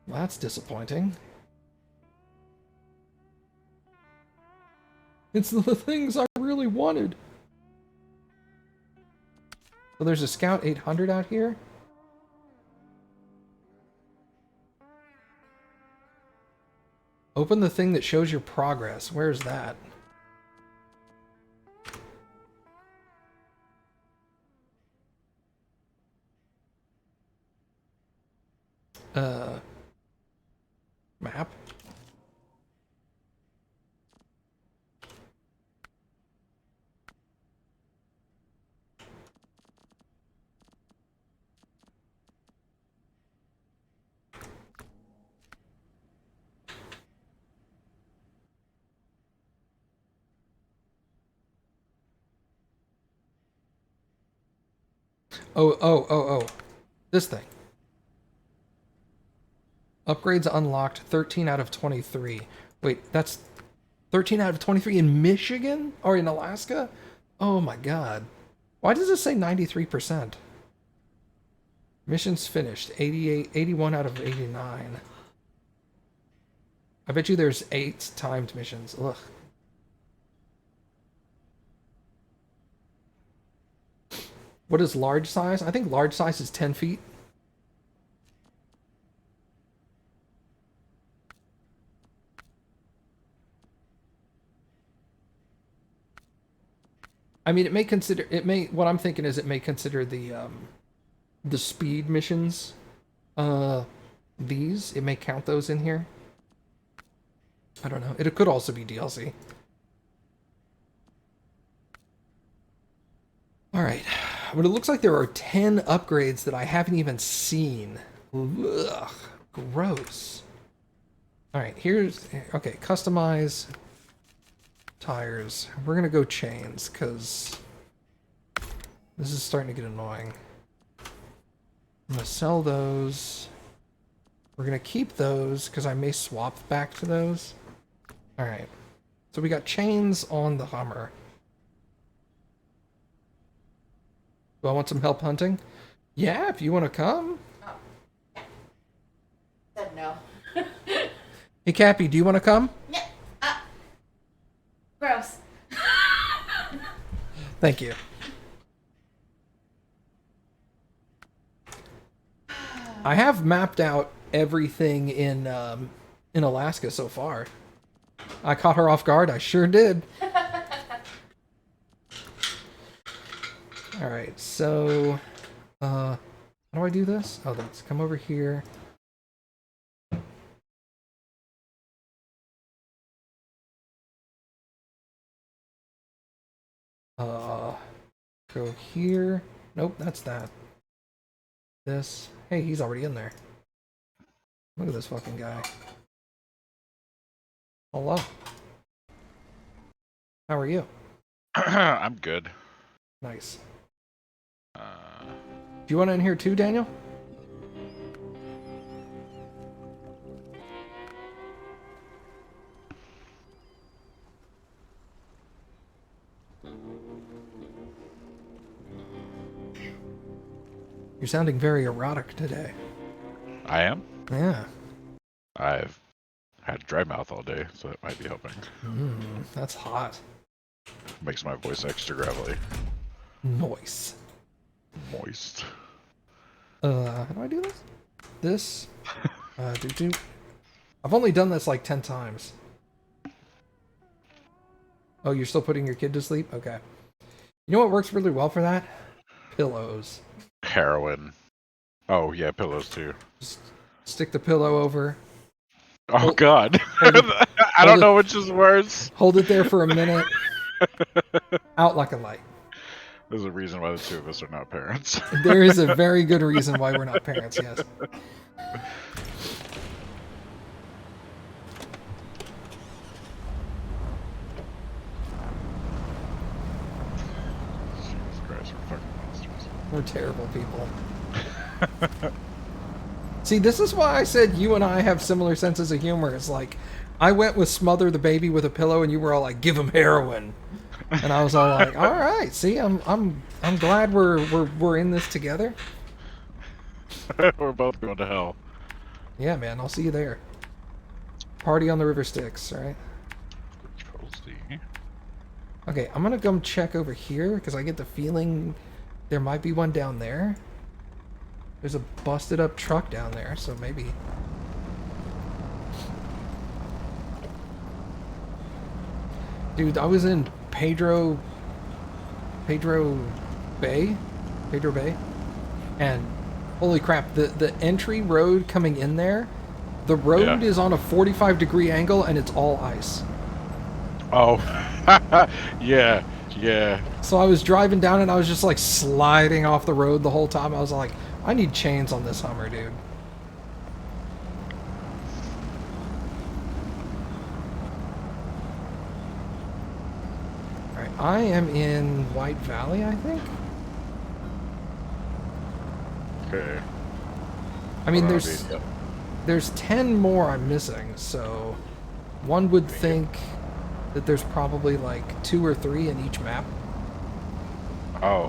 Well, that's disappointing. It's the things I really wanted. So there's a Scout 800 out here. Open the thing that shows your progress. Where's that? Map? Oh. This thing. Upgrades unlocked 13 out of 23. Wait, that's 13 out of 23 in Michigan? Or in Alaska? Oh my god. Why does it say 93%? Missions finished. 81 out of 89. I bet you there's 8 timed missions. Ugh. What is large size? I think large size is 10 feet. I mean, what I'm thinking is it may consider the speed missions, it may count those in here. I don't know. It could also be DLC. Alright. But it looks like there are 10 upgrades that I haven't even seen. Ugh. Gross. Alright, okay, customize tires. We're gonna go chains, because this is starting to get annoying. I'm gonna sell those. We're gonna keep those, because I may swap back to those. Alright. So we got chains on the Hummer. Do I want some help hunting? Yeah, if you want to come. Oh. Yeah. Said no. Hey, Cappy, do you want to come? Yeah. Gross. Thank you. I have mapped out everything in Alaska so far. I caught her off guard. I sure did. All right, so how do I do this? Oh, let's come over here. Go here. Nope, that's that. This. Hey, he's already in there. Look at this fucking guy. Hello. How are you? I'm good. Nice. Do you want in here too, Daniel? You're sounding very erotic today. I am? Yeah. I've had dry mouth all day, so that might be helping. That's hot. Makes my voice extra gravelly. Noise. Moist. How do I do this? This. Do. I've only done this like 10 times. Oh, you're still putting your kid to sleep? Okay. You know what works really well for that? Pillows. Heroin. Oh, yeah, pillows too. Just stick the pillow over. Oh, God. I don't know which is worse. Hold it there for a minute. Out like a light. There's a reason why the two of us are not parents. There is a very good reason why we're not parents, yes. Jesus Christ, we're fucking monsters. We're terrible people. See, this is why I said you and I have similar senses of humor. It's like, I went with smother the baby with a pillow, and you were all like, give him heroin. And I was all like, all right, see, I'm glad we're in this together. We're both going to hell. Yeah, man, I'll see you there. Party on the River Styx, right? Control Z. Okay, I'm gonna come check over here because I get the feeling there might be one down there. There's a busted up truck down there, so maybe. Dude, I was in Pedro Bay, and holy crap, the entry road coming in there, the road is on a 45-degree angle and it's all ice. Oh, yeah, yeah. So I was driving down and I was just like sliding off the road the whole time. I was like, I need chains on this Hummer, dude. Alright, I am in White Valley, I think. Okay. I mean, there's 10 more I'm missing, so one would think that there's probably like 2 or 3 in each map. Oh.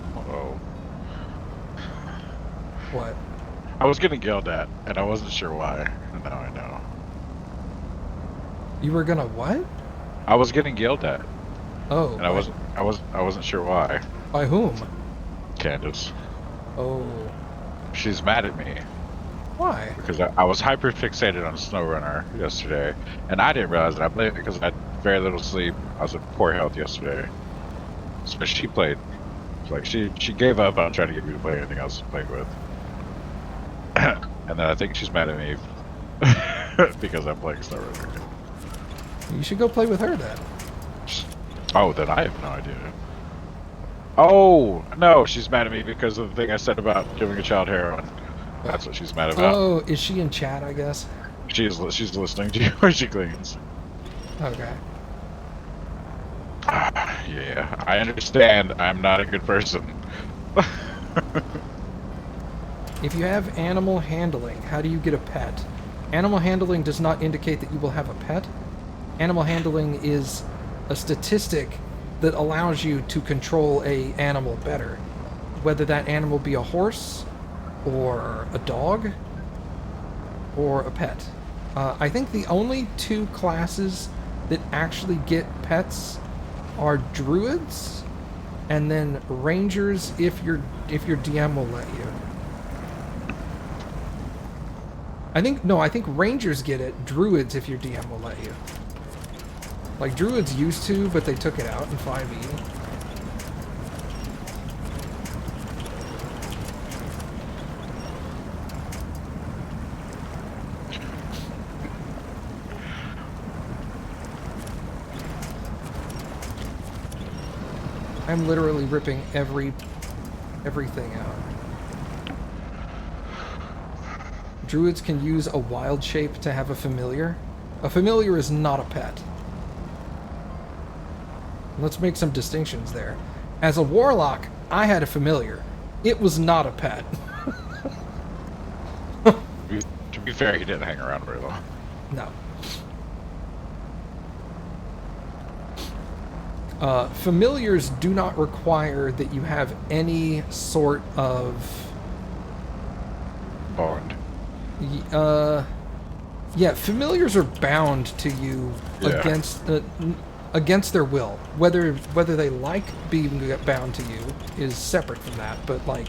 What? I was getting yelled at, and I wasn't sure why. And now I know. You were gonna what? I was getting yelled at, Oh. and I wasn't sure why. By whom? Candace. Oh. She's mad at me Why? because I was hyper fixated on SnowRunner yesterday, and I didn't realize that. I blamed it because I had very little sleep. I was in poor health yesterday. So she played. Like she gave up on trying to get me to play anything else to play with. And then I think she's mad at me because I'm playing SnowRunner. You should go play with her then. Oh, then I have no idea. Oh, no, she's mad at me because of the thing I said about giving a child heroin. That's what she's mad about. Oh, is she in chat, I guess? She's listening to you when she cleans. Okay. Yeah, I understand. I'm not a good person. If you have animal handling, how do you get a pet? Animal handling does not indicate that you will have a pet. Animal handling is a statistic that allows you to control a animal better. Whether that animal be a horse, or a dog, or a pet. I think the only 2 classes that actually get pets are druids, and then rangers if your DM will let you. I think rangers get it, druids if your DM will let you. Like druids used to, but they took it out in 5e. I'm literally ripping everything out. Druids can use a wild shape to have a familiar. A familiar is not a pet. Let's make some distinctions there. As a warlock, I had a familiar. It was not a pet. To be fair, he didn't hang around very long. No. Familiars do not require that you have any sort of Bond. Yeah, familiars are bound to you against their will. Whether they like being bound to you is separate from that, but like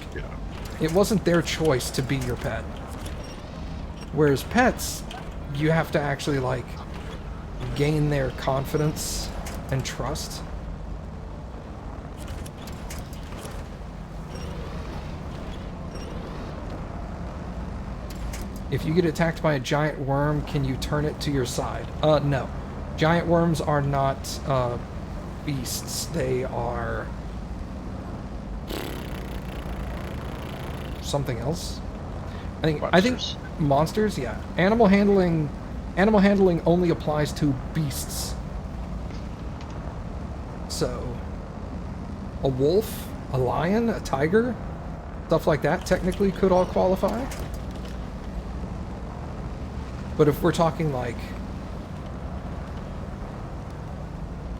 it wasn't their choice to be your pet. Whereas pets, you have to actually like gain their confidence and trust. If you get attacked by a giant worm, can you turn it to your side? No. Giant worms are not beasts. They are something else. I think monsters, yeah. Animal handling only applies to beasts. So a wolf, a lion, a tiger, stuff like that technically could all qualify. But if we're talking like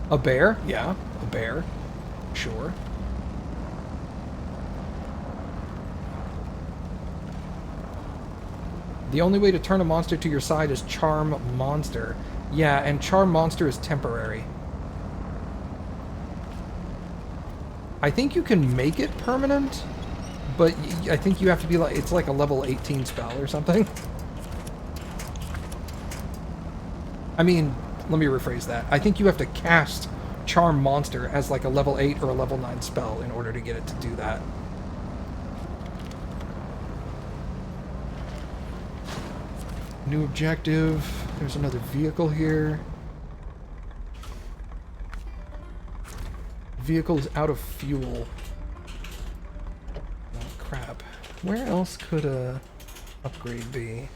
a bear, yeah, a bear, sure. The only way to turn a monster to your side is Charm Monster. Yeah, and Charm Monster is temporary. I think you can make it permanent, but I think you have to be like, it's like a level 18 spell or something. I mean, let me rephrase that. I think you have to cast Charm Monster as like a level 8 or a level 9 spell in order to get it to do that. New objective. There's another vehicle here. Vehicle is out of fuel. Oh, crap. Where else could a upgrade be?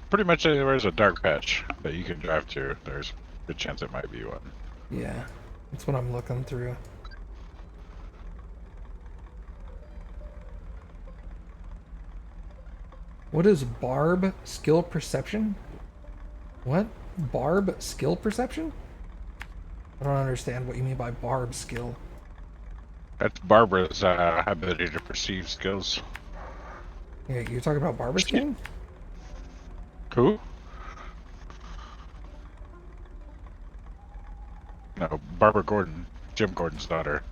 Pretty much anywhere there's a dark patch that you can drive to, there's a good chance it might be one. Yeah, that's what I'm looking through. What is Barb skill perception? What? Barb skill perception? I don't understand what you mean by Barb skill. That's Barbara's ability to perceive skills. Yeah, you're talking about Barbara's game? Who? No, Barbara Gordon, Jim Gordon's daughter.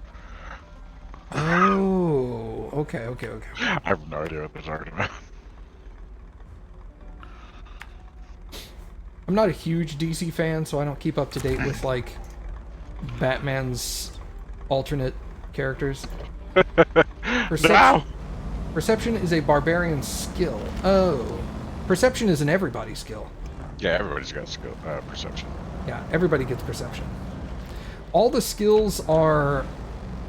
Oh, okay. I have no idea what they're talking about. I'm not a huge DC fan, so I don't keep up to date with, like, Batman's alternate characters. Perception is a barbarian skill. Oh. Perception is an everybody skill. Yeah, everybody's got skill perception. Yeah, everybody gets perception. All the skills are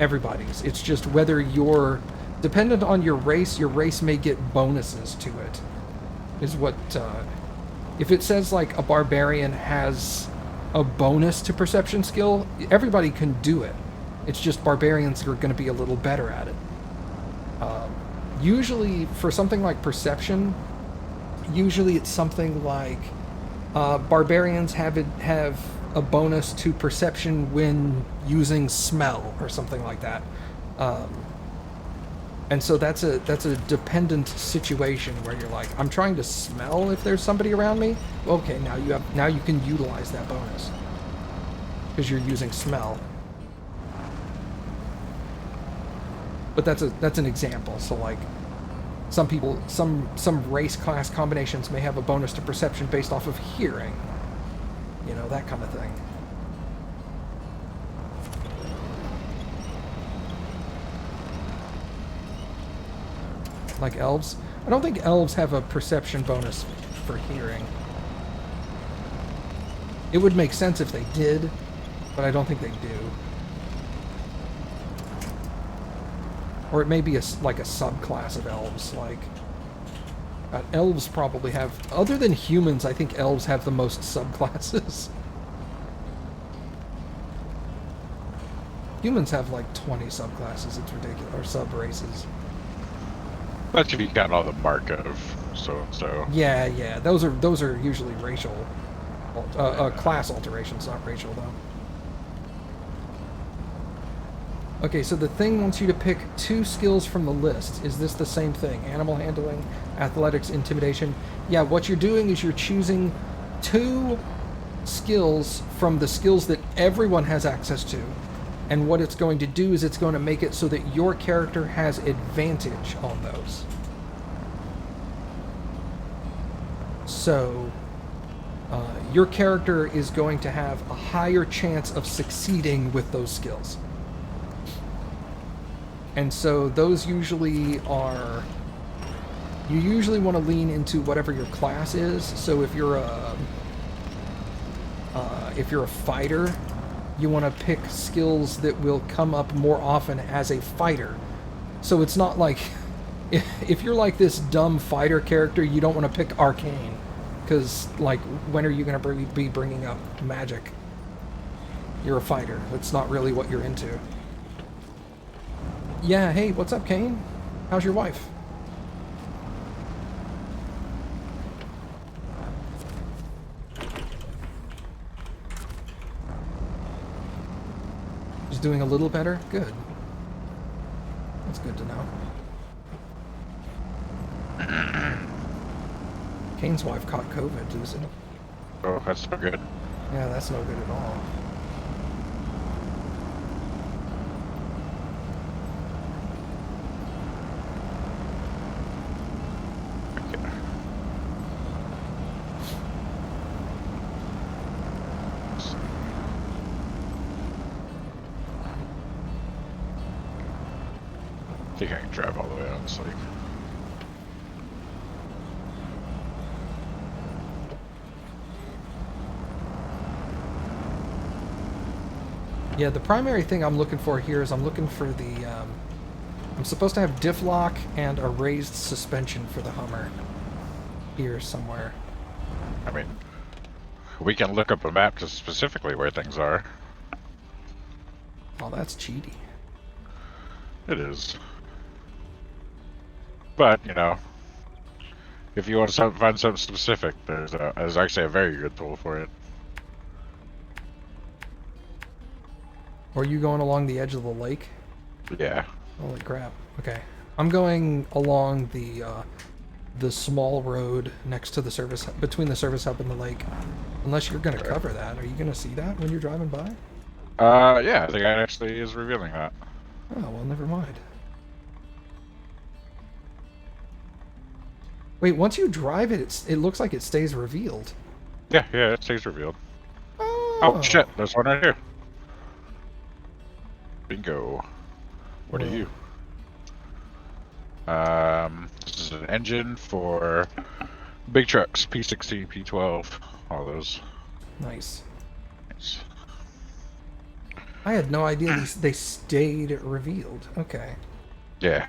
everybody's. It's just whether you're dependent on your race may get bonuses to it. Is what if it says like a barbarian has a bonus to perception skill, everybody can do it. It's just barbarians are going to be a little better at it. Usually for something like perception, usually it's something like barbarians have a bonus to perception when using smell or something like that. And so that's a dependent situation where you're like, I'm trying to smell if there's somebody around me. Okay, now you can utilize that bonus because you're using smell. But that's an example. So like some people, some race class combinations may have a bonus to perception based off of hearing. You know, that kind of thing. Like elves? I don't think elves have a perception bonus for hearing. It would make sense if they did, but I don't think they do. Or it may be like a subclass of elves. Like elves probably have, other than humans, I think elves have the most subclasses. Humans have like 20 subclasses. It's ridiculous. Or sub-races. That's if you count all the Markov, so. Yeah. Those are usually racial, class alterations, not racial though. Okay, so the thing wants you to pick 2 skills from the list. Is this the same thing? Animal handling, athletics, intimidation. Yeah, what you're doing is you're choosing 2 skills from the skills that everyone has access to. And what it's going to do is it's going to make it so that your character has advantage on those. So, your character is going to have a higher chance of succeeding with those skills. And so those usually are... You usually want to lean into whatever your class is. So if you're a fighter, you want to pick skills that will come up more often as a fighter. So it's not like... If you're like this dumb fighter character, you don't want to pick arcane. Because, like, when are you going to be bringing up magic? You're a fighter. That's not really what you're into. Yeah, hey, what's up, Kane? How's your wife? She's doing a little better? Good. That's good to know. Kane's wife caught COVID, Susan. Oh, that's not good. Yeah, that's no good at all. Okay. I think I can drive all the way out this lake. Yeah, the primary thing I'm looking for here is I'm looking for the, I'm supposed to have diff lock and a raised suspension for the Hummer here somewhere. I mean, we can look up a map to specifically where things are. Oh, that's cheaty. It is. But, you know, if you want to find something specific, there's actually a very good tool for it. Or are you going along the edge of the lake? Yeah. Holy crap. Okay. I'm going along the small road next to the service, between the service hub and the lake. Unless you're going to cover that. Are you going to see that when you're driving by? Yeah, I think it actually is revealing that. Oh, well, never mind. Wait, once you drive it, it looks like it stays revealed. Yeah, it stays revealed. Oh, Oh, shit, there's one right here. Bingo. What are you? This is an engine for big trucks, P16, P12, all those. Nice. Nice. I had no idea they stayed revealed. Okay. Yeah.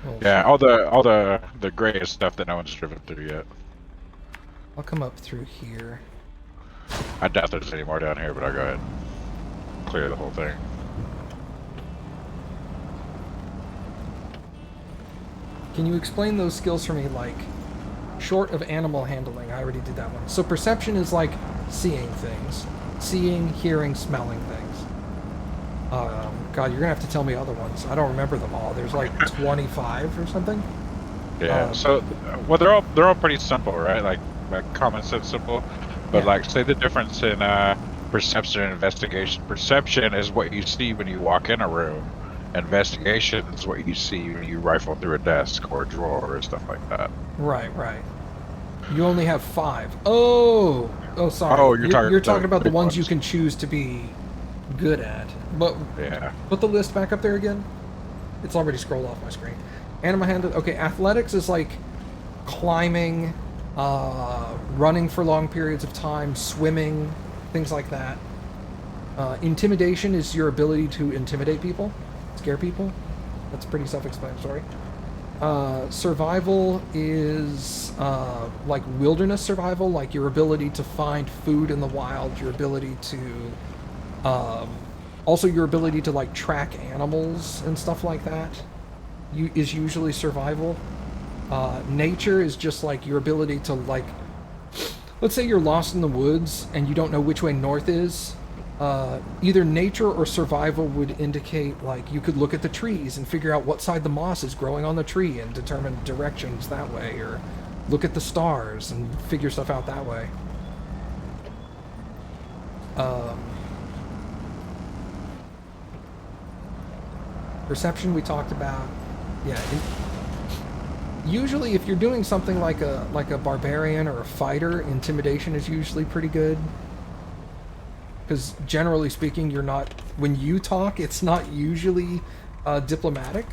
Well, Yeah, shit. all the grayest stuff that no one's driven through yet. I'll come up through here. I doubt there's any more down here, but I'll go ahead and clear the whole thing. Can you explain those skills for me, like, short of animal handling? I already did that one. So perception is like seeing things. Seeing, hearing, smelling things. God, you're gonna have to tell me other ones. I don't remember them all. There's like 25 or something. Yeah. So, well, they're all pretty simple, right? Like common sense simple. But Yeah. like, say the difference in perception and investigation. Perception is what you see when you walk in a room. Investigation is what you see when you rifle through a desk or a drawer or stuff like that. Right. You only have 5. Oh, sorry. Oh, You're talking about the big ones you can choose to be good at. But Yeah. put the list back up there again. It's already scrolled off my screen. Animal handling. Okay, athletics is like climbing, running for long periods of time, swimming, things like that. Intimidation is your ability to intimidate people, scare people. That's pretty self-explanatory. Survival is like wilderness survival, like your ability to find food in the wild, your ability to also your ability to like track animals and stuff like that is usually survival. Nature is just like your ability to, like, let's say you're lost in the woods and you don't know which way north is. Either nature or survival would indicate, like, you could look at the trees and figure out what side the moss is growing on the tree and determine directions that way, or look at the stars and figure stuff out that way. Perception we talked about. Yeah. Usually if you're doing something like a barbarian or a fighter, intimidation is usually pretty good. Because generally speaking, you're not, when you talk, it's not usually diplomatic.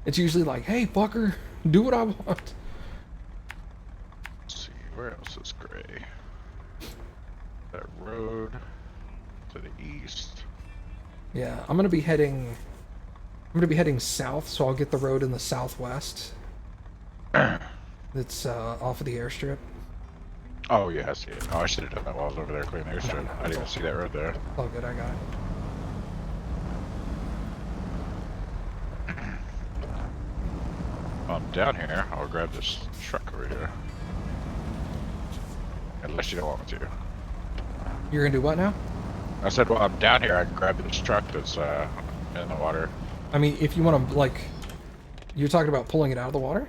It's usually like, hey, fucker, do what I want. Let's see, where else is gray? That road to the east. Yeah, I'm gonna be heading south, so I'll get the road in the southwest. It's off of the airstrip. Oh yeah, I see it. Oh, I should have done that while I was over there clearing the airstrip. I didn't even see that road there. Oh, good, I got it. While I'm down here, I'll grab this truck over here. Unless you don't want me to. You're gonna do what now? I said, while I'm down here, I can grab this truck that's in the water. I mean, if you want to, like, you're talking about pulling it out of the water?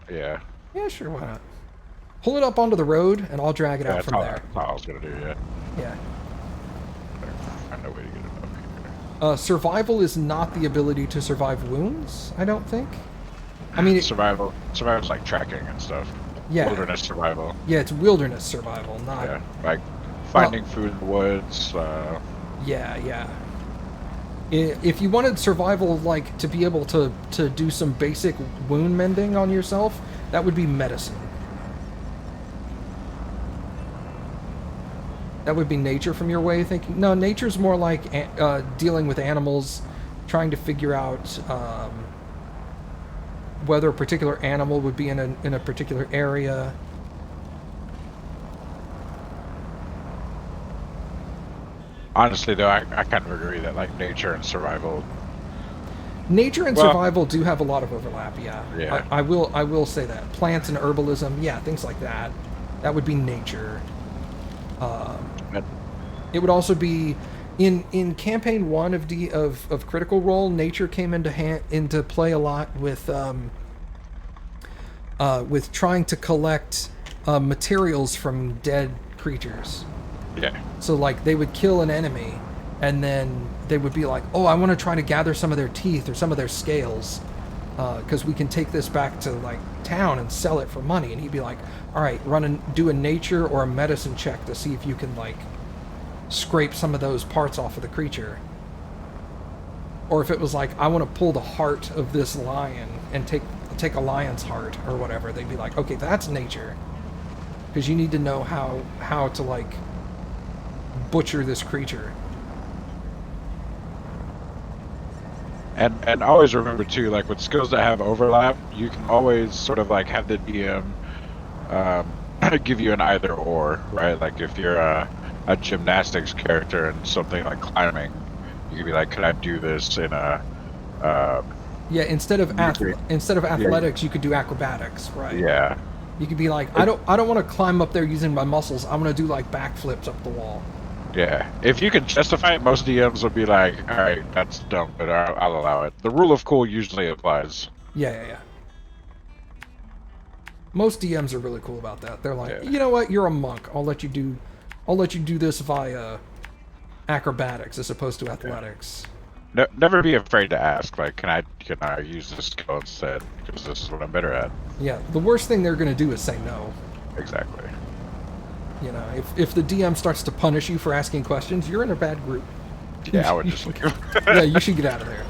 Yeah. Yeah, sure, why not? Pull it up onto the road, and I'll drag it out That's from all, there. that's all I was gonna do. Yeah. Yeah. Find a way to get it up here. Survival is not the ability to survive wounds, I don't think. I mean, Survival's like tracking and stuff. yeah. Wilderness survival. Yeah, it's wilderness survival, not... Yeah, like finding food in the woods. Yeah, yeah. If you wanted survival, like, to be able to do some basic wound mending on yourself, that would be medicine. That would be nature from your way of thinking. No, nature's more like dealing with animals, trying to figure out whether a particular animal would be in a particular area. Honestly, though, I kind of agree that like nature and survival. Nature and survival do have a lot of overlap. Yeah. Yeah. I will say that plants and herbalism, yeah, things like that. That would be nature. It would also be in campaign 1 of Critical Role. Nature came into play a lot with trying to collect materials from dead creatures. Yeah. So like they would kill an enemy, and then they would be like, "Oh, I want to try to gather some of their teeth or some of their scales, because we can take this back to like town and sell it for money." And he'd be like, "All right, do a nature or a medicine check to see if you can like scrape some of those parts off of the creature." Or if it was like, "I want to pull the heart of this lion and take a lion's heart or whatever," they'd be like, "Okay, that's nature, because you need to know how to like butcher this creature." And always remember too, like with skills that have overlap, you can always sort of like have the DM give you an either or, right? Like if you're a gymnastics character and something like climbing, you could be like, "Can I do this in a?" Yeah, instead of athletics, you could do acrobatics, right? Yeah. You could be like, I don't want to climb up there using my muscles. I want to do like backflips up the wall. Yeah, if you can justify it, most DMs will be like, "All right, that's dumb, but I'll allow it." The rule of cool usually applies. Yeah. Most DMs are really cool about that. They're like, Yeah. "You know what? You're a monk. I'll let you do this via acrobatics as opposed to athletics." No, never be afraid to ask. Like, can I use this skill instead? Because this is what I'm better at. Yeah, the worst thing they're going to do is say no. Exactly. You know, if the DM starts to punish you for asking questions, you're in a bad group. Yeah, I would just leave. Yeah, you should get out of there.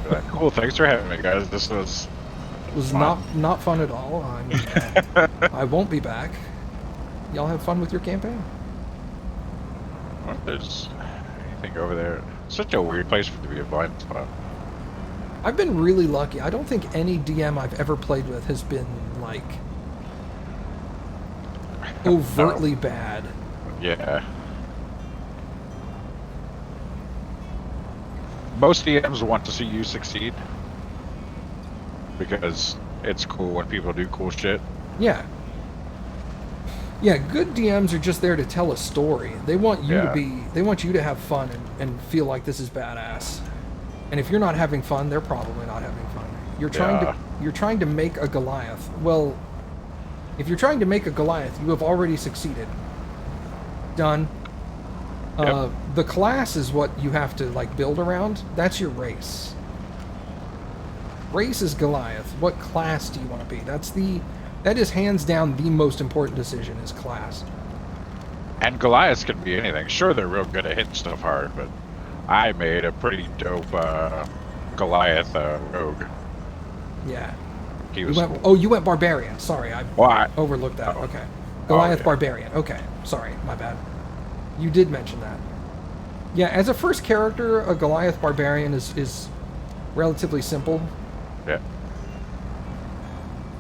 Like, cool, thanks for having me, guys. This was fun. not fun at all. I won't be back. Y'all have fun with your campaign. What if there's anything over there? Such a weird place for it to be a blind spot. I've been really lucky. I don't think any DM I've ever played with has been like overtly bad. Yeah. Most DMs want to see you succeed because it's cool when people do cool shit. Yeah. Yeah, good DMs are just there to tell a story. They want you to have fun and feel like this is badass. And if you're not having fun, they're probably not having fun. You're trying to make a Goliath. Well, if you're trying to make a Goliath, you have already succeeded. Done. Yep. The class is what you have to like build around. That's your race. Race is Goliath. What class do you want to be? That is hands down the most important decision is class. And Goliaths can be anything. Sure, they're real good at hitting stuff hard, but I made a pretty dope Goliath rogue. Yeah. He was You went barbarian. Sorry, I overlooked that. Oh. Okay. Goliath yeah. barbarian. Okay. Sorry, my bad. You did mention that. Yeah, as a first character, a Goliath barbarian is relatively simple. Yeah.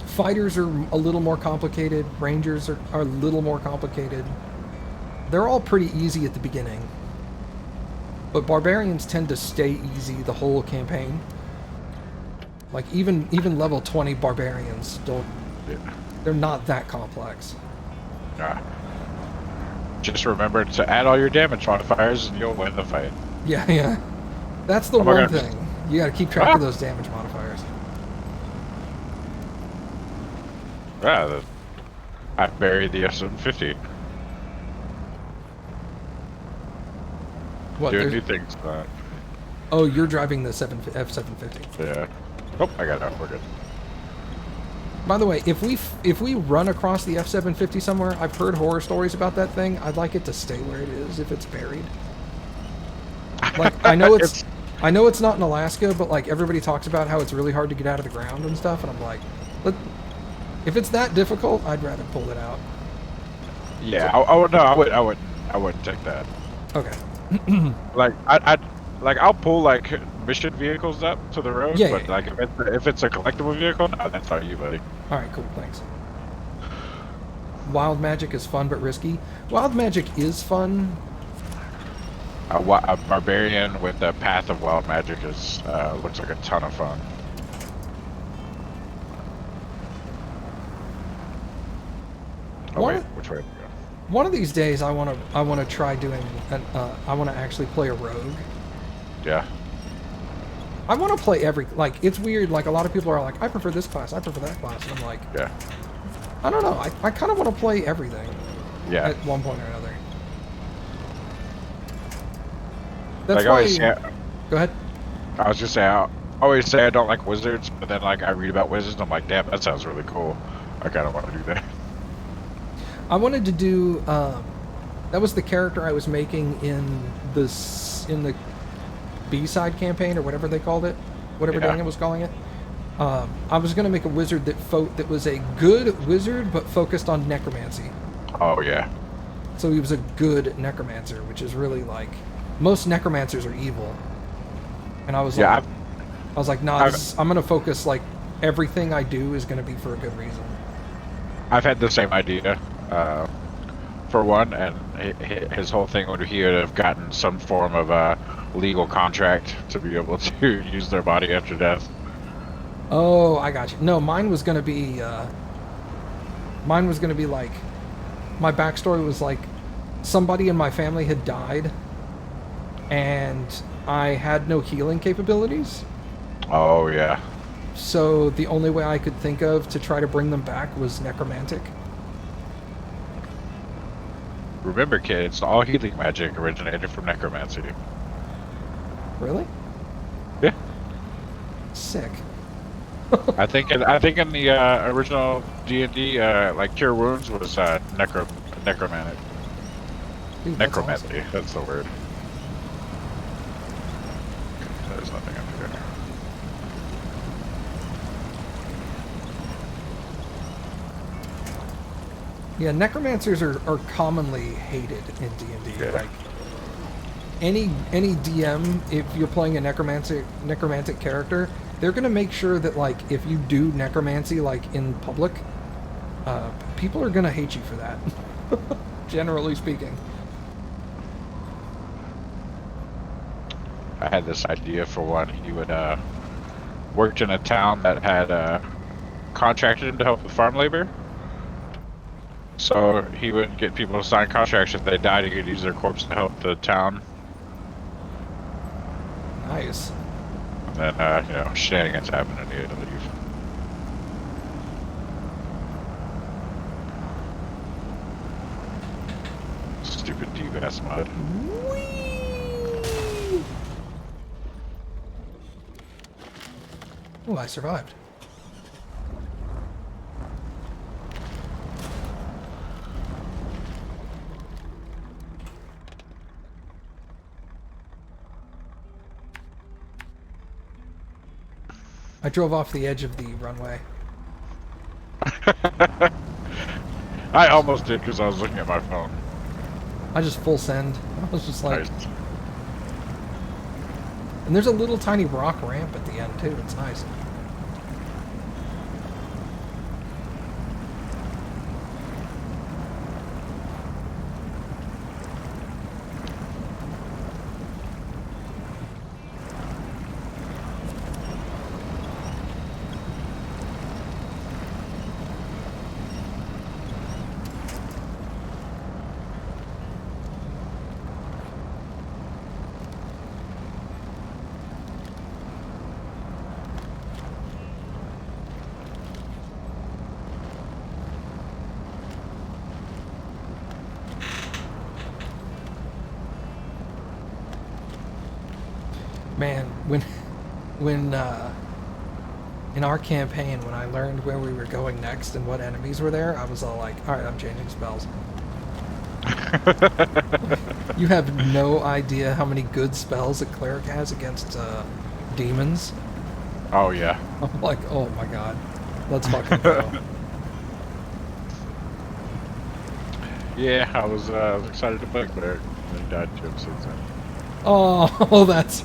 Fighters are a little more complicated. Rangers are a little more complicated. They're all pretty easy at the beginning. But barbarians tend to stay easy the whole campaign. Like even level 20 barbarians don't. Yeah. They're not that complex. Just remember to add all your damage modifiers and you'll win the fight. Yeah. That's the Oh my one God. thing. You got to keep track of those damage modifiers. Yeah, I buried the F-750. What? Doing new things. Oh, you're driving the F750. Yeah. Oh, I got it. We're good. By the way, if we run across the F750 somewhere, I've heard horror stories about that thing. I'd like it to stay where it is if it's buried. Like I know I know it's not in Alaska, but like everybody talks about how it's really hard to get out of the ground and stuff, and I'm like, if it's that difficult, I'd rather pull it out. Yeah, no, I wouldn't take that. Okay. Like I'll pull like mission vehicles up to the road, Yeah, but yeah, like if it's a collectible vehicle, no, that's not you, buddy. All right, cool, thanks. WildMattG is fun but risky. WildMattG is fun. A barbarian with the Path of WildMattG is looks like a ton of fun. Oh wait, which way? One of these days, I want to try doing. I want to actually play a rogue. Yeah. I want to play like it's weird. Like a lot of people are like, I prefer this class, I prefer that class, and I'm like, yeah. I don't know. I kind of want to play everything. Yeah. At one point or another. That's like why. I always say, Go ahead. I was just saying, I always say I don't like wizards, but then like I read about wizards, and I'm like, damn, that sounds really cool. I kind of want to do that. I wanted to do. That was the character I was making in the B-side campaign or whatever they called it, whatever Daniel was calling it. I was going to make a wizard that was a good wizard but focused on necromancy. Oh yeah. So he was a good necromancer, which is really like most necromancers are evil. And I was like, nah, I'm going to focus like everything I do is going to be for a good reason. I've had the same idea. For one, and his whole thing would he would have gotten some form of legal contract to be able to use their body after death. Oh, I got you. No, mine was gonna be like, my backstory was like, somebody in my family had died, and I had no healing capabilities. Oh yeah. So the only way I could think of to try to bring them back was necromantic. Remember, kids, all healing magic originated from necromancy. Really? Yeah. Sick. I think in the original D&D, like cure wounds was necromantic. Dude, that's Necromancy. awesome. That's the word. There's nothing up here. Yeah, necromancers are commonly hated in D&D. Yeah. Like any DM, if you're playing a necromantic character, they're gonna make sure that like if you do necromancy like in public, people are gonna hate you for that. Generally speaking. I had this idea for one. He would worked in a town that had contracted him to help with farm labor. So he would get people to sign contracts. If they died, he could use their corpse to help the town. Nice. And then, shenanigans happened and he had to leave. Stupid DVS mod. Oh, I survived. I drove off the edge of the runway. I almost did because I was looking at my phone. I just full send. I was just like... Nice. And there's a little tiny rock ramp at the end, too. It's nice. man, when in our campaign, when I learned where we were going next and what enemies were there, I was all like, all right, I'm changing spells. You have no idea how many good spells a cleric has against demons. Oh yeah. I'm like, oh my god, let's fucking go. Yeah, I was excited to play cleric. And he died 2 episodes in. Oh, that's.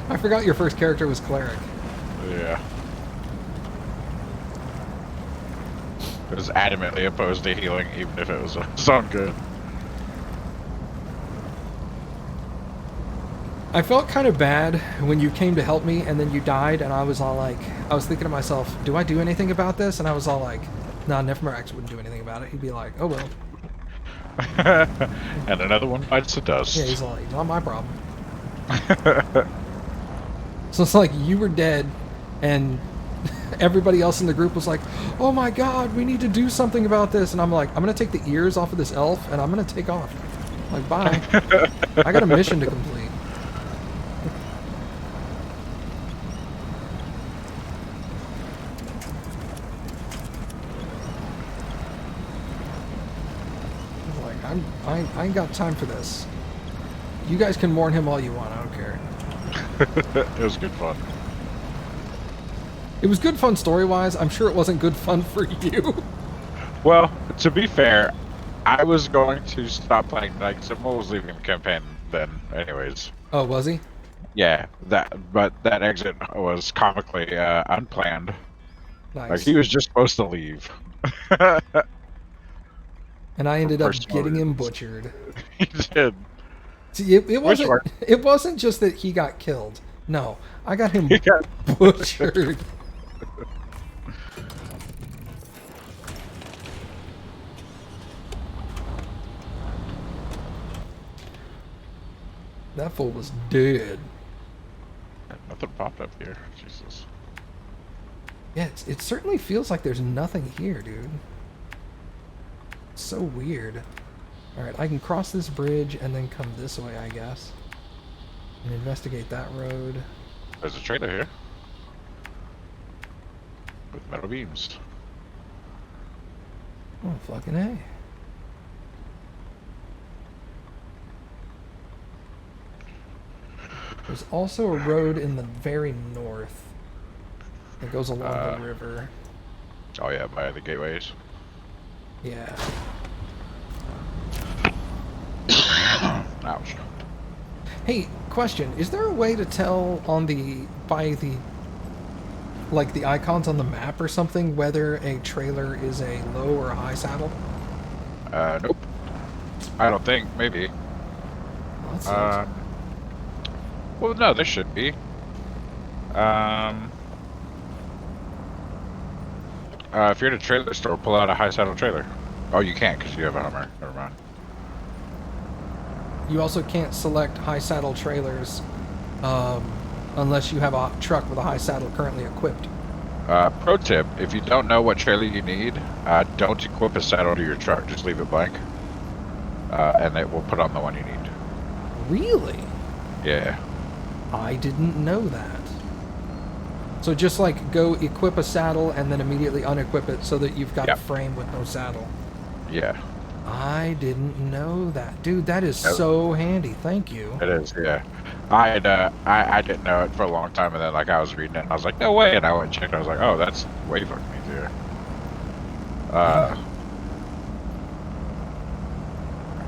I forgot your first character was cleric. Yeah. I was adamantly opposed to healing, even if it was on good. I felt kind of bad when you came to help me and then you died, and I was all like, I was thinking to myself, do I do anything about this? And I was all like, nah, Nephmerax wouldn't do anything about it. He'd be like, oh well. And another one bites the dust. Yeah, he's like, not my problem. So it's like you were dead, and everybody else in the group was like, oh my god, we need to do something about this. And I'm like, I'm going to take the ears off of this elf, and I'm going to take off. Like, bye. I got a mission to complete. I ain't got time for this. You guys can warn him all you want, I don't care. It was good fun. It was good fun story-wise. I'm sure it wasn't good fun for you. Well, to be fair, I was going to stop playing, like, Simba was leaving the campaign then, anyways. Oh, was he? Yeah, but that exit was comically unplanned. Nice. Like, he was just supposed to leave. And I ended up personal getting him reasons. butchered. He did. See, it wasn't just that he got killed. No, I got him He got butchered. That fool was dead. Nothing popped up here. Jesus. Yeah, it certainly feels like there's nothing here, dude. So weird. Alright, I can cross this bridge and then come this way, I guess. And investigate that road. There's a trailer here. With metal beams. Oh, fucking A. There's also a road in the very north that goes along the river. Oh yeah, by the gateways. Yeah. Ouch. Hey, question. Is there a way to tell on by the icons on the map or something whether a trailer is a low or a high saddle? Nope. I don't think. Maybe. Well, that sucks. Well, no, there should be. If you're in a trailer store, pull out a high saddle trailer. Oh, you can't because you have a Hummer. Never mind. You also can't select high saddle trailers unless you have a truck with a high saddle currently equipped. Pro tip, if you don't know what trailer you need, don't equip a saddle to your truck. Just leave it blank. And it will put on the one you need. Really? Yeah. I didn't know that. So just like go equip a saddle and then immediately unequip it so that you've got a frame with no saddle. Yeah. I didn't know that. Dude, that is so handy. Thank you. It is, yeah. I didn't know it for a long time, and then like I was reading it, and I was like, no way, and I went and checked. I was like, oh, that's way fucking easier.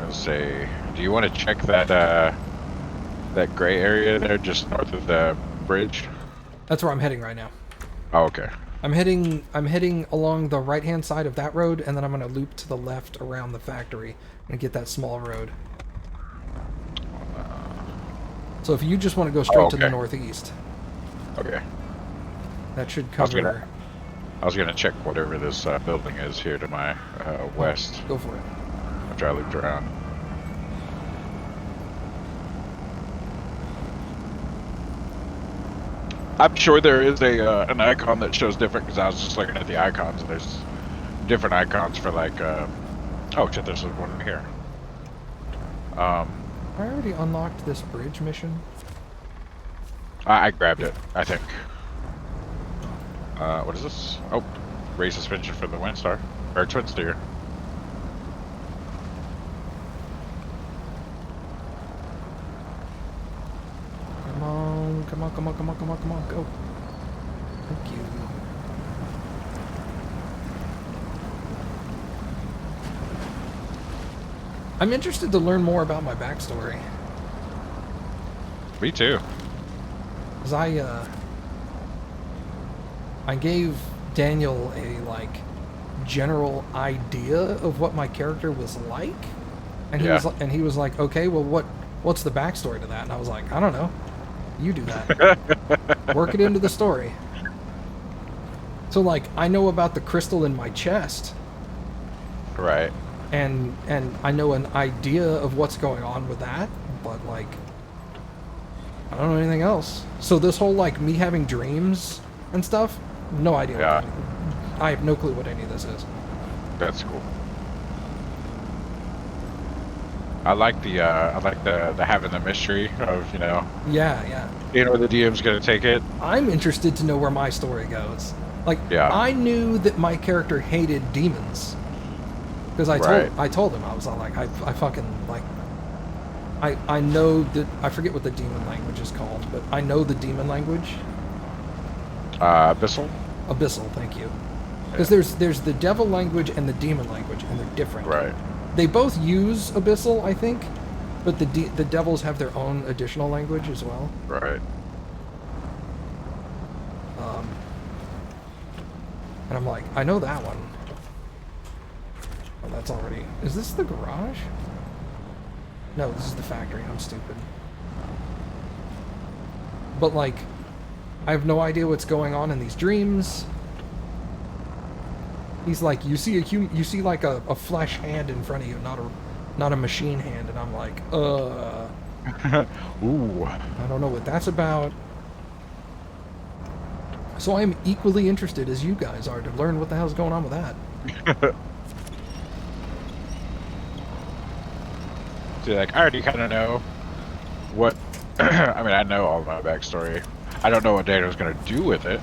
Let's say, do you want to check that that gray area there, just north of the bridge? That's where I'm heading right now. Oh, okay. I'm heading along the right-hand side of that road, and then I'm going to loop to the left around the factory and get that small road. So if you just want to go straight to the northeast. Okay. That should cover... I was gonna check whatever this building is here to my west. Go for it. After I looped around. I'm sure there is an icon that shows different, because I was just looking at the icons, and there's different icons for like oh shit, there's one here. I already unlocked this bridge mission. I grabbed it, I think. What is this? Oh, raise suspension for the Windstar. Or Twin Steer. Come on, come on, come on, come on, come on, come on, go. Thank you. I'm interested to learn more about my backstory. Me too. Because I gave Daniel a, like, general idea of what my character was like. And he was like, okay, well, what's the backstory to that? And I was like, I don't know. You do that. Work it into the story. So, like, I know about the crystal in my chest. Right. And I know an idea of what's going on with that, but, like, I don't know anything else. So this whole, like, me having dreams and stuff, no idea. Yeah. I have no clue what any of this is. That's cool. I like the having the mystery of, you know. Yeah. You know where the DM's gonna take it. I'm interested to know where my story goes. Like, Yeah. I knew that my character hated demons. Because I told him, I was all like, I fucking, like, I know that, I forget what the demon language is called, but I know the demon language. Abyssal? Abyssal, thank you. Because there's the devil language and the demon language, and they're different. Right. They both use Abyssal, I think, but the devils have their own additional language as well. Right. And I'm like, I know that one. Oh, that's already... Is this the garage? No, this is the factory. I'm stupid. But, like, I have no idea what's going on in these dreams. He's like, you see like a flesh hand in front of you, not a machine hand, and I'm like, Ooh. I don't know what that's about. So I am equally interested as you guys are to learn what the hell's going on with that. See, like, I already kind of know what... I mean, I know all my backstory. I don't know what Daniel's going to do with it.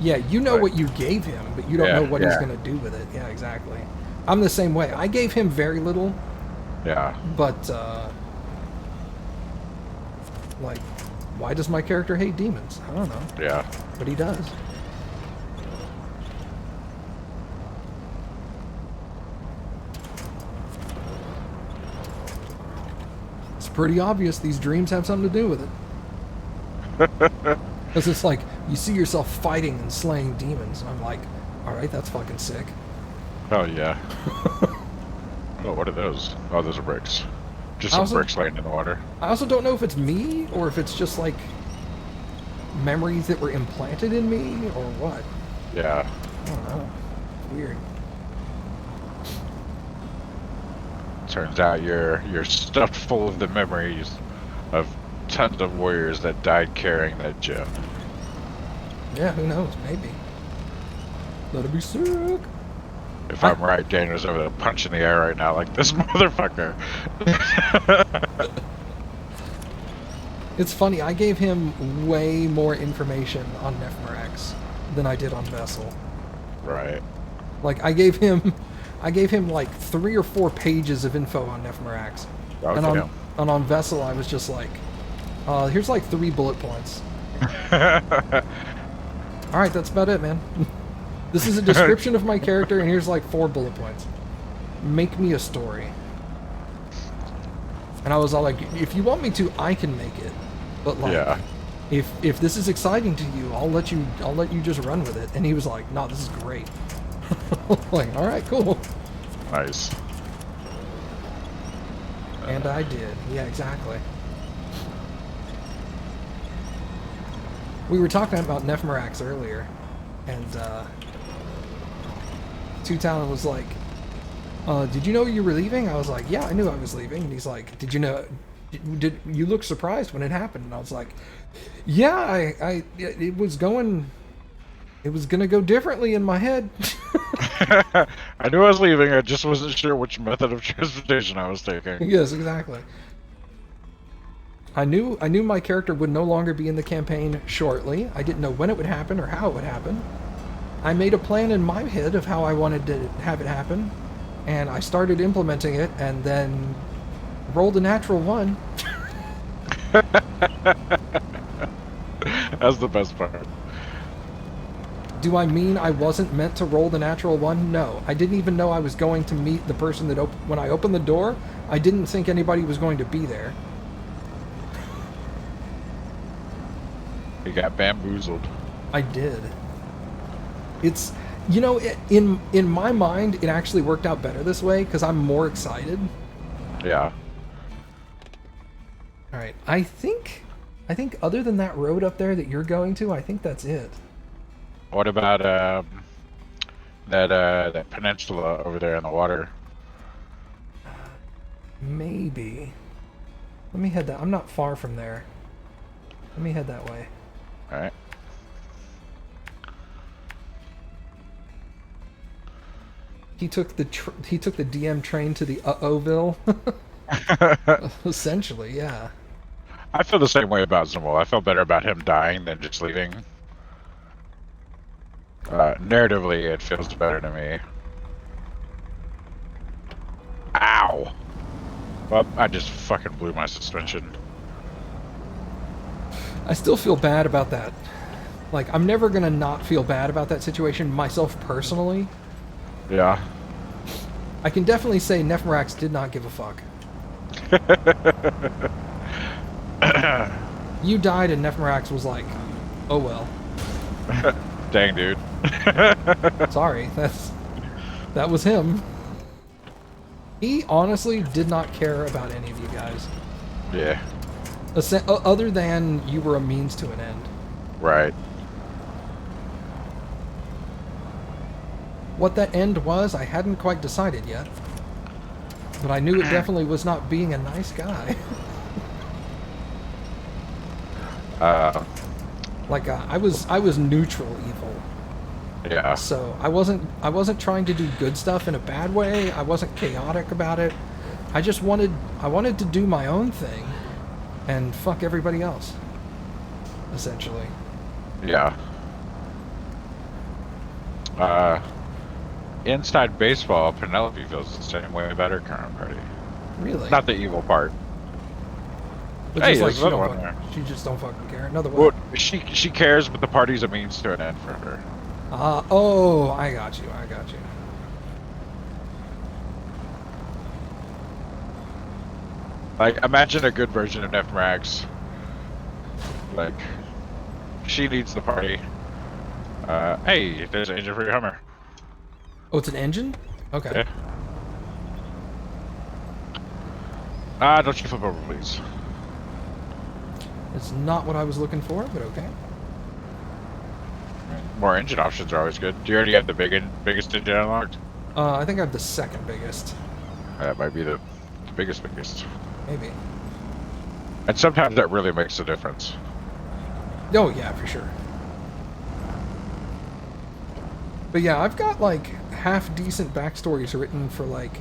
Yeah, you know what you gave him, but you don't know what he's yeah. going to do with it. Yeah, exactly. I'm the same way. I gave him very little. Yeah. But, like, why does my character hate demons? I don't know. Yeah. But he does. It's pretty obvious these dreams have something to do with it. Because it's like, you see yourself fighting and slaying demons, and I'm like, alright, that's fucking sick. Oh, yeah. Oh, what are those? Oh, those are bricks. Just some bricks laying in the water. I also don't know if it's me, or if it's just, like, memories that were implanted in me, or what. Yeah. I don't know. Weird. Turns out you're stuffed full of the memories of tons of warriors that died carrying that gem. Yeah, who knows? Maybe. That'd be sick. If I'm right, Daniel's over there punching the air right now like this motherfucker. It's funny, I gave him way more information on NephMerX than I did on Vessel. Right. Like, I gave him like 3 or 4 pages of info on NephMerX. Okay. And on Vessel, I was just like, here's like 3 bullet points. Alright, that's about it, man. This is a description of my character, and here's like 4 bullet points. Make me a story. And I was all like, if you want me to, I can make it. But like, Yeah. if this is exciting to you, I'll let you just run with it. And he was like, no, this is great. Like, alright, cool. Nice. And I did. Yeah, exactly. We were talking about NephMerX earlier, and Two Talon was like, did you know you were leaving? I was like, yeah, I knew I was leaving. And he's like, did you know, did you look surprised when it happened? And I was like, yeah, it was gonna go differently in my head. I knew I was leaving. I just wasn't sure which method of transportation I was taking. Yes, exactly. I knew my character would no longer be in the campaign shortly. I didn't know when it would happen or how it would happen. I made a plan in my head of how I wanted to have it happen, and I started implementing it, and then rolled a natural one. That's the best part. Do I mean I wasn't meant to roll the natural one? No. I didn't even know I was going to meet the person that when I opened the door, I didn't think anybody was going to be there. You got bamboozled. I did. It's, you know, in my mind, it actually worked out better this way because I'm more excited. Yeah. All right. I think other than that road up there that you're going to, I think that's it. What about that peninsula over there in the water? Maybe. Let me head that. I'm not far from there. Let me head that way. All right. He took the DM train to the Oville. Essentially, yeah. I feel the same way about Zimwell. I felt better about him dying than just leaving. Narratively, it feels better to me. Ow! Well, I just fucking blew my suspension. I still feel bad about that. Like, I'm never gonna not feel bad about that situation myself personally. Yeah. I can definitely say Nephrax did not give a fuck. You died and Nephrax was like, oh well. Dang, dude. Sorry, that was him. He honestly did not care about any of you guys. Yeah. Other than you were a means to an end. Right. What that end was, I hadn't quite decided yet. But I knew it definitely was not being a nice guy. Like, I was neutral evil. Yeah. So I wasn't trying to do good stuff in a bad way. I wasn't chaotic about it. I wanted to do my own thing and fuck everybody else. Essentially. Yeah. Inside baseball, Penelope feels the same way about her current party. Really? Not the evil part. But Hey, just like there's another one there. she just don't fucking care. Another one. Well, she cares, but the party's a means to an end for her. Oh, I got you. Like, imagine a good version of Nephrax. Like, she needs the party. Hey, there's an engine for your Hummer. Oh, it's an engine? Okay. Yeah. Don't you flip over, please. It's not what I was looking for, but okay. More engine options are always good. Do you already have the biggest engine unlocked? I think I have the second biggest. That might be the biggest. Maybe. And sometimes that really makes a difference. Oh, yeah, for sure. But yeah, I've got like half-decent backstories written for like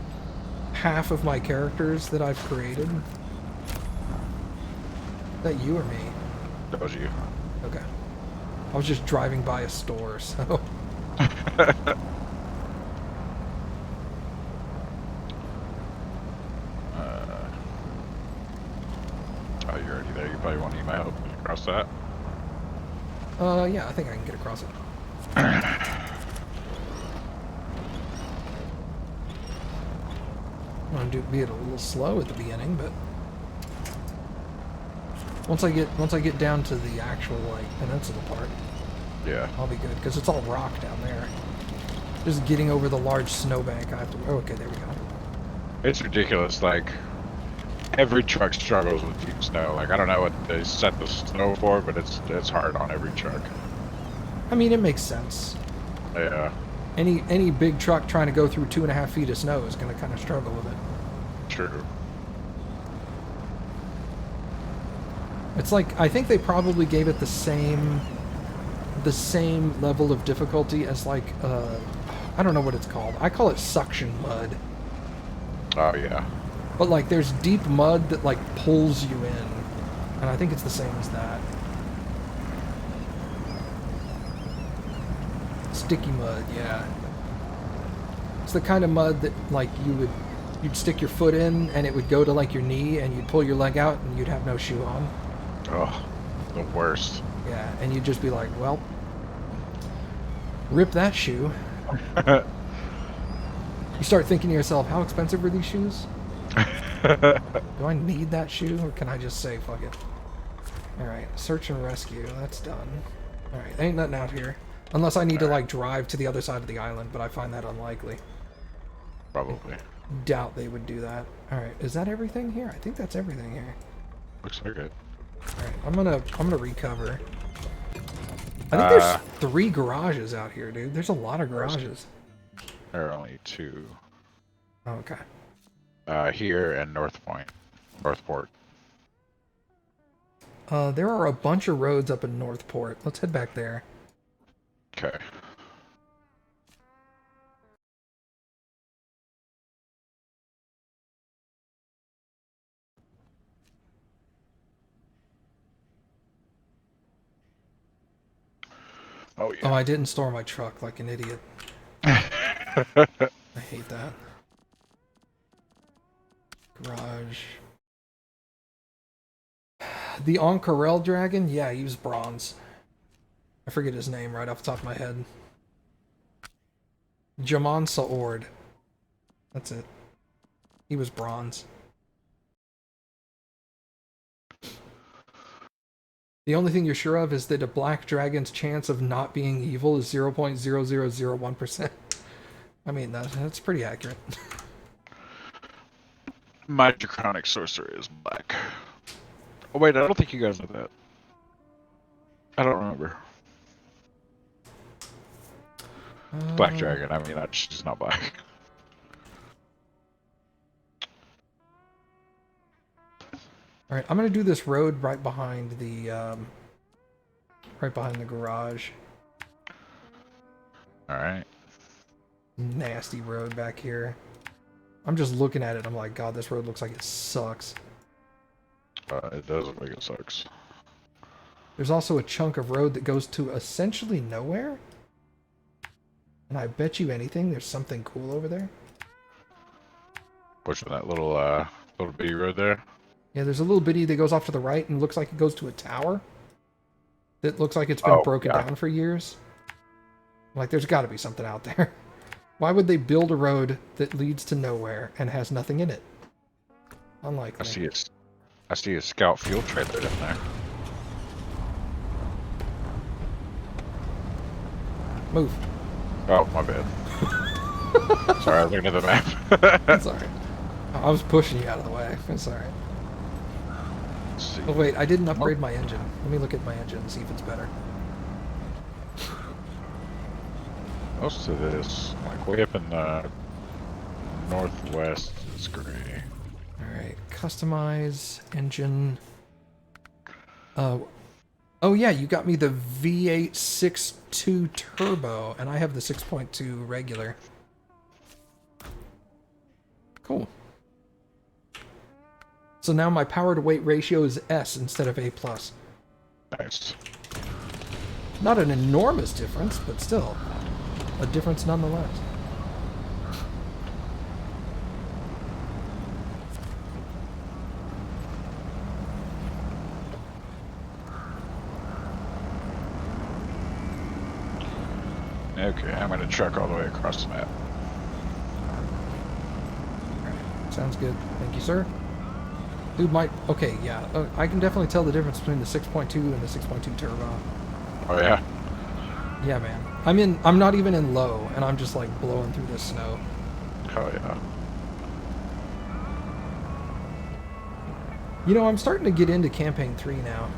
half of my characters that I've created. Is that you or me? That was you. Okay. I was just driving by a store, so... Oh, you're already there. You probably won't need my help to cross that. Yeah, I think I can get across it. I'm gonna be a little slow at the beginning, but once I get down to the actual like peninsula part, Yeah. I'll be good because it's all rock down there. Just getting over the large snowbank, I have to. Oh, okay, there we go. It's ridiculous. Like, every truck struggles with deep snow. Like, I don't know what they set the snow for, but it's hard on every truck. I mean, it makes sense. Yeah. Any big truck trying to go through 2.5 feet of snow is going to kind of struggle with it. True. It's like, I think they probably gave it the same level of difficulty as like, I don't know what it's called. I call it suction mud. Oh yeah. But like there's deep mud that like pulls you in. And I think it's the same as that. Sticky mud, yeah. It's the kind of mud that like you'd stick your foot in and it would go to like your knee and you'd pull your leg out and you'd have no shoe on. Oh, the worst. Yeah, and you'd just be like, well, rip that shoe. You start thinking to yourself, how expensive are these shoes? Do I need that shoe or can I just say fuck it? Alright, search and rescue, that's done. Alright, ain't nothing out here. Unless I need to like drive to the other side of the island, but I find that unlikely. Probably. Doubt they would do that. Alright, is that everything here? I think that's everything here. Looks like it. Alright, I'm gonna recover. I think there's 3 garages out here, dude. There's a lot of garages. There are only 2. Oh, okay. Here and Northport. There are a bunch of roads up in Northport. Let's head back there. Okay. Oh yeah. Oh, I didn't store my truck like an idiot. I hate that. Garage. The Oncarel dragon? Yeah, he was bronze. I forget his name right off the top of my head. Jamon Saord. That's it. He was bronze. The only thing you're sure of is that a black dragon's chance of not being evil is 0.0001%. I mean, that's pretty accurate. My draconic sorcerer is black. Oh wait, I don't think you guys know that. I don't remember. Black dragon. I mean, she's not black. All right, I'm gonna do this road right behind the garage. All right. Nasty road back here. I'm just looking at it. I'm like, God, this road looks like it sucks. It does look like it sucks. There's also a chunk of road that goes to essentially nowhere. And I bet you anything, there's something cool over there. Pushing that little bitty road there. Yeah, there's a little bitty that goes off to the right and looks like it goes to a tower. That looks like it's been broken down for years. Like, there's got to be something out there. Why would they build a road that leads to nowhere and has nothing in it? Unlikely. I see a scout fuel trailer in there. Move. Oh, my bad. Sorry, I was looking at the map. That's alright. I was pushing you out of the way. It's alright. Oh wait, I didn't upgrade my engine. Let me look at my engine and see if it's better. Most of this, like way up in the northwest, is gray. Alright, customize engine. Oh yeah, you got me the V8 6.2 turbo, and I have the 6.2 regular. Cool. So now my power to weight ratio is S instead of A+. Nice. Not an enormous difference, but still a difference nonetheless. Okay, I'm gonna truck all the way across the map. Alright, sounds good. Thank you, sir. Dude, okay, yeah. I can definitely tell the difference between the 6.2 and the 6.2 turbo. Oh yeah? Yeah, man. I'm not even in low, and I'm just like blowing through this snow. Oh yeah. You know, I'm starting to get into Campaign 3 now.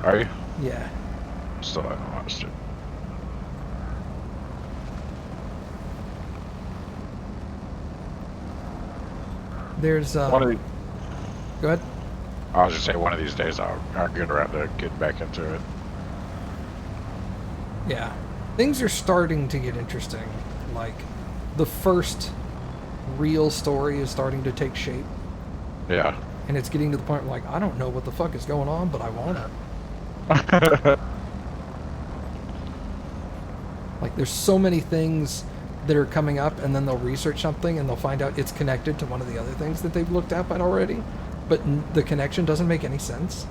Are you? Yeah. Still haven't watched it. There's One of the, Go ahead. I was just saying one of these days I'll get around to getting back into it. Yeah. things are starting to get interesting. Like, the first real story is starting to take shape. Yeah. And it's getting to the point where, like, I don't know what the fuck is going on, but I want to. Like, there's so many things that are coming up, and then they'll research something, and they'll find out it's connected to one of the other things that they've looked at already, but the connection doesn't make any sense.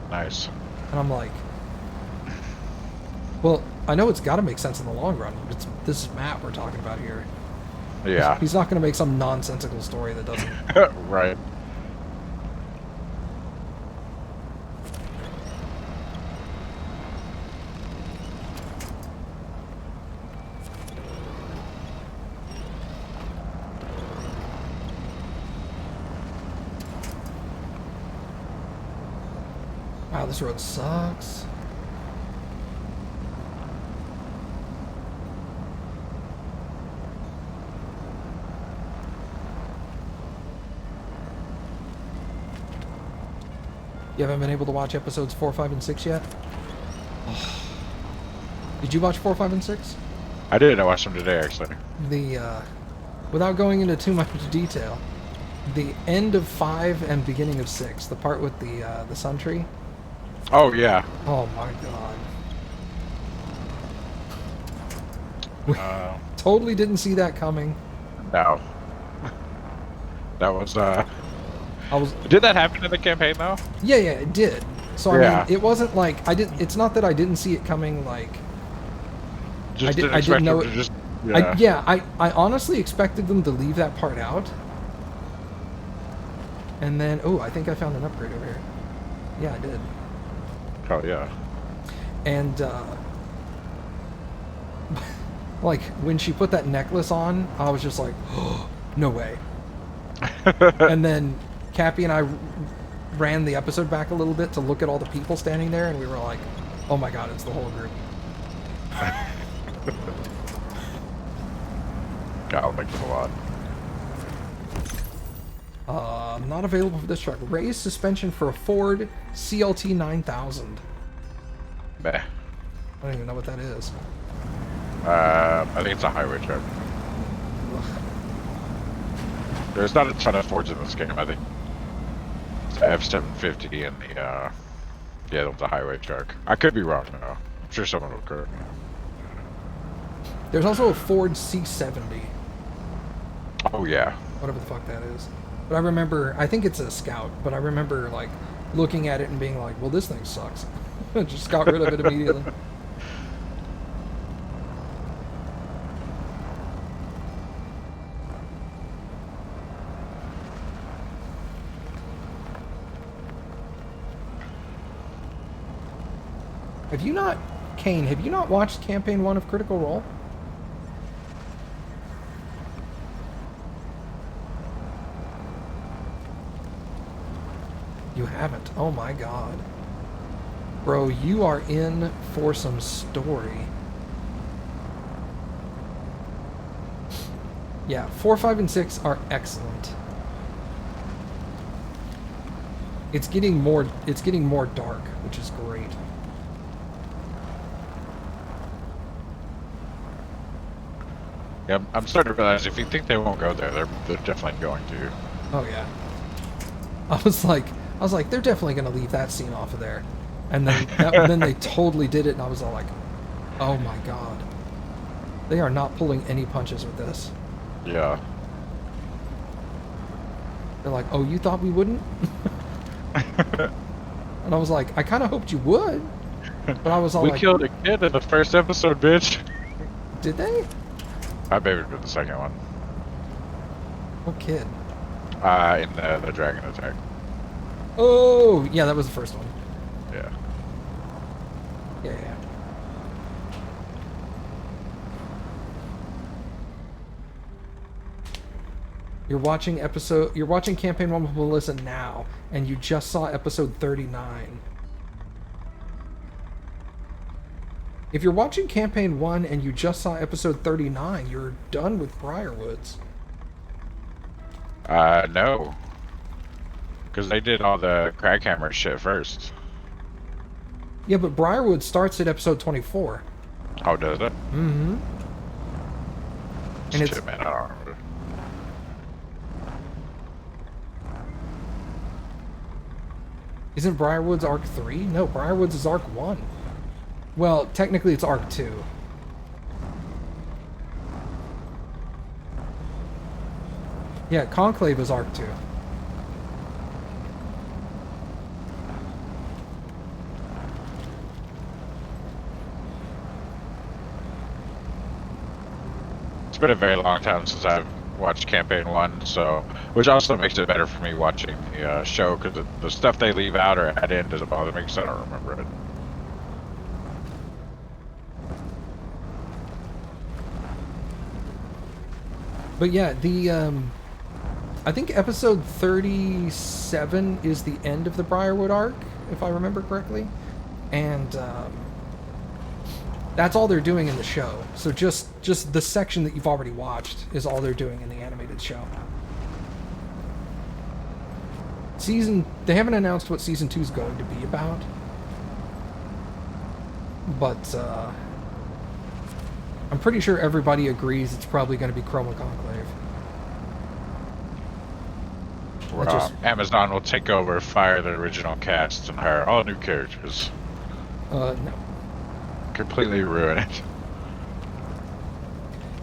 Nice. And I'm like, well, I know it's got to make sense in the long run. This is Matt we're talking about here. Yeah. He's not going to make some nonsensical story that doesn't... Right. Wow, this road sucks. You haven't been able to watch episodes 4, 5, and 6 yet? Did you watch 4, 5, and 6? I did. I watched them today, actually. Without going into too much detail, the end of 5 and beginning of 6, the part with the sun tree. Oh, yeah. Oh my god. Totally didn't see that coming. No. That was, I was... Did that happen in the campaign, though? Yeah, it did. So, I Yeah. mean, it wasn't like... It's not that I didn't see it coming, like... Just I didn't know it... Just, I honestly expected them to leave that part out. And then... Oh, I think I found an upgrade over here. Yeah, I did. Oh, yeah. And, like, when she put that necklace on, I was just like, oh, no way. And then Cappy and I ran the episode back a little bit to look at all the people standing there, and we were like, oh my god, it's the whole group. God, I'll make it a lot. Not available for this truck. Raised suspension for a Ford CLT 9000. Meh. I don't even know what that is. I think it's a highway truck. There's not a ton of Fords in this game, I think. It's the F-750 and the, yeah, that was a highway truck. I could be wrong, though. I'm sure someone will correct me. There's also a Ford C70. Oh, yeah. Whatever the fuck that is. But I remember, I think it's a Scout, but I remember, like, looking at it and being like, well, this thing sucks. Just got rid of it immediately. Have you not, Kane, have you not watched Campaign 1 of Critical Role? You haven't. Oh my god. Bro, you are in for some story. Yeah, 4, 5, and 6 are excellent. It's getting more dark, which is great. Yeah, I'm starting to realize if you think they won't go there, they're definitely going to. Oh yeah. I was like, they're definitely gonna leave that scene off of there, and then then they totally did it, and I was all like, oh my god, they are not pulling any punches with this. Yeah. They're like, oh, you thought we wouldn't? And I was like, I kind of hoped you would, but I was all we like, killed a kid in the first episode, bitch. Did they? I babied for the second one. What kid? In the dragon attack. Oh, yeah, that was the first one. Yeah. Yeah. You're watching Campaign 1 with Melissa now, and you just saw episode 39. If you're watching Campaign 1 and you just saw episode 39, you're done with Briarwoods. No. Because they did all the Crackhammer shit first. Yeah, but Briarwood starts at episode 24. Oh, does it? Mm-hmm. And it's Shit, man, I don't remember. Isn't Briarwood's arc 3? No, Briarwood's is arc 1. Well, technically it's arc 2. Yeah, Conclave is arc 2. It's been a very long time since I've watched Campaign 1, so which also makes it better for me watching the show, because the stuff they leave out or add in doesn't bother me because I don't remember it. But yeah, I think episode 37 is the end of the Briarwood arc, if I remember correctly. And that's all they're doing in the show. So just the section that you've already watched is all they're doing in the animated show. They haven't announced what season 2 is going to be about. But I'm pretty sure everybody agrees it's probably going to be Chroma Conclave. Amazon will take over, fire the original cast, and hire all new characters. No. Completely ruin it.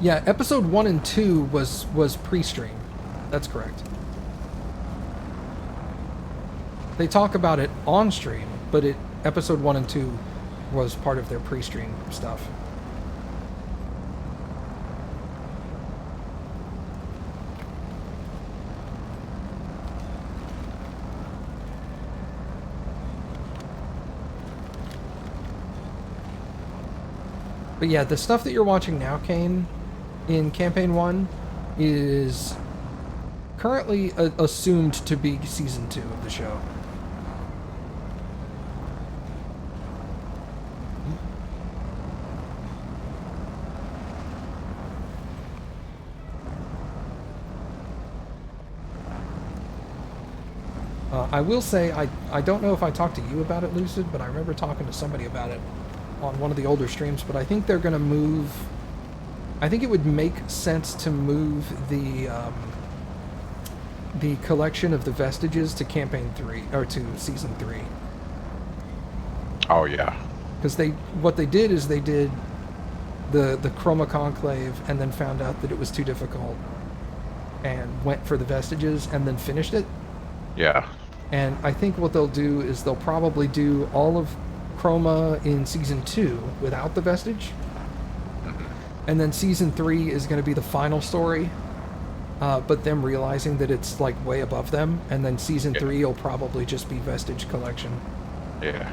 Yeah, episode 1 and 2 was pre-stream. That's correct. They talk about it on stream, but episode 1 and 2 was part of their pre-stream stuff. But yeah, the stuff that you're watching now, Kane, in Campaign 1 is currently assumed to be Season 2 of the show. I will say, I don't know if I talked to you about it, Lucid, but I remember talking to somebody about it on one of the older streams, but I think they're going to move... I think it would make sense to move the collection of the vestiges to Campaign 3, or to Season 3. Oh, yeah. Because what they did is they did the Chroma Conclave and then found out that it was too difficult and went for the vestiges and then finished it. Yeah. And I think what they'll do is they'll probably do all of Chroma in Season 2 without the vestige. And then Season 3 is going to be the final story, but them realizing that it's like way above them. And then Season 3 will probably just be vestige collection. Yeah.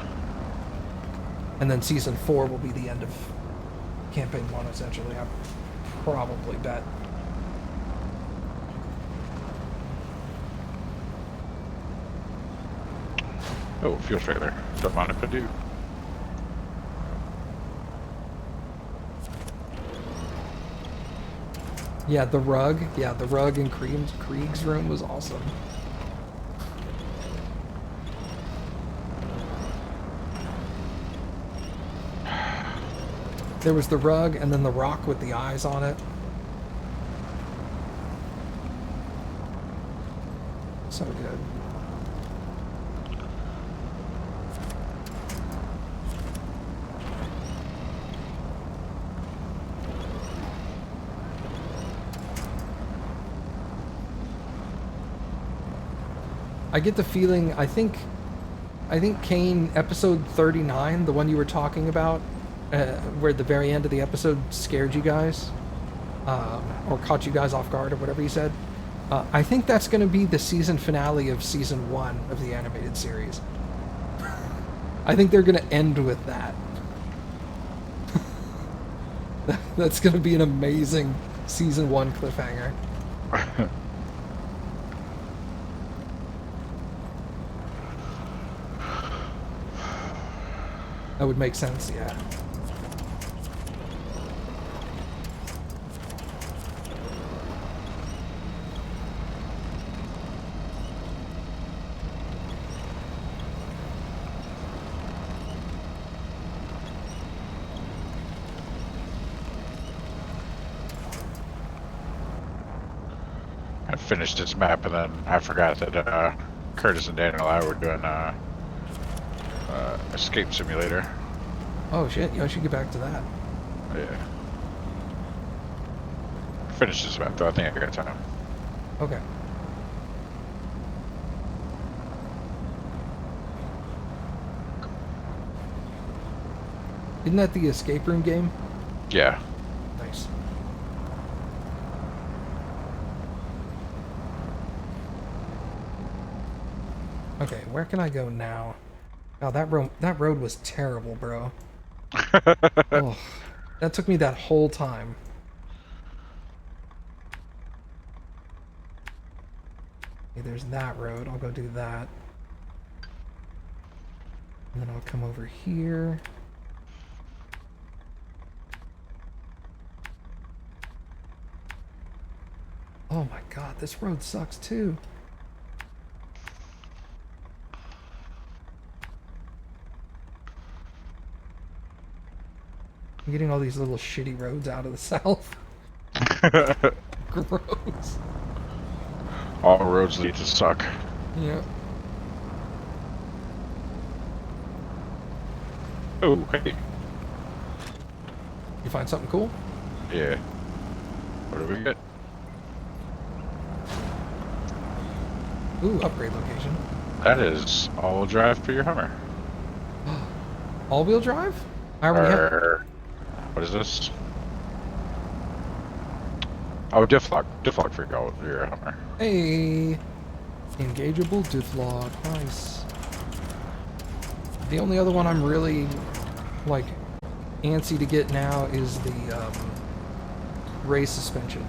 And then Season 4 will be the end of Campaign 1, essentially. I probably bet. Oh, fuel trailer. Don't mind if I do. Yeah, the rug. Yeah, the rug in Krieg's room was awesome. There was the rug and then the rock with the eyes on it. So good. I get the feeling, I think Kane, episode 39, the one you were talking about, where the very end of the episode scared you guys, or caught you guys off guard, or whatever you said. I think that's going to be the season finale of Season 1 of the animated series. I think they're going to end with that. That's going to be an amazing Season 1 cliffhanger. That would make sense, yeah. finished this map, and then I forgot that Curtis and Daniel and I were doing Escape Simulator. Oh shit, I should get back to that. Yeah. Finish this map though. I think I got time. Okay. Isn't that the escape room game? Yeah. Nice. Okay, where can I go now? Oh, that road was terrible, bro. Oh, that took me that whole time. Okay, there's that road. I'll go do that. And then I'll come over here. Oh my god, this road sucks too. I'm getting all these little shitty roads out of the south. Gross. All roads lead to suck. Yeah. Oh, hey. You find something cool? Yeah. What do we get? Ooh, upgrade location. That is all-wheel drive for your Hummer. All-wheel drive? I already have. What is this? Oh, diff lock for your Hummer. Hey, engageable diff lock. Nice. The only other one I'm really like antsy to get now is the race suspension.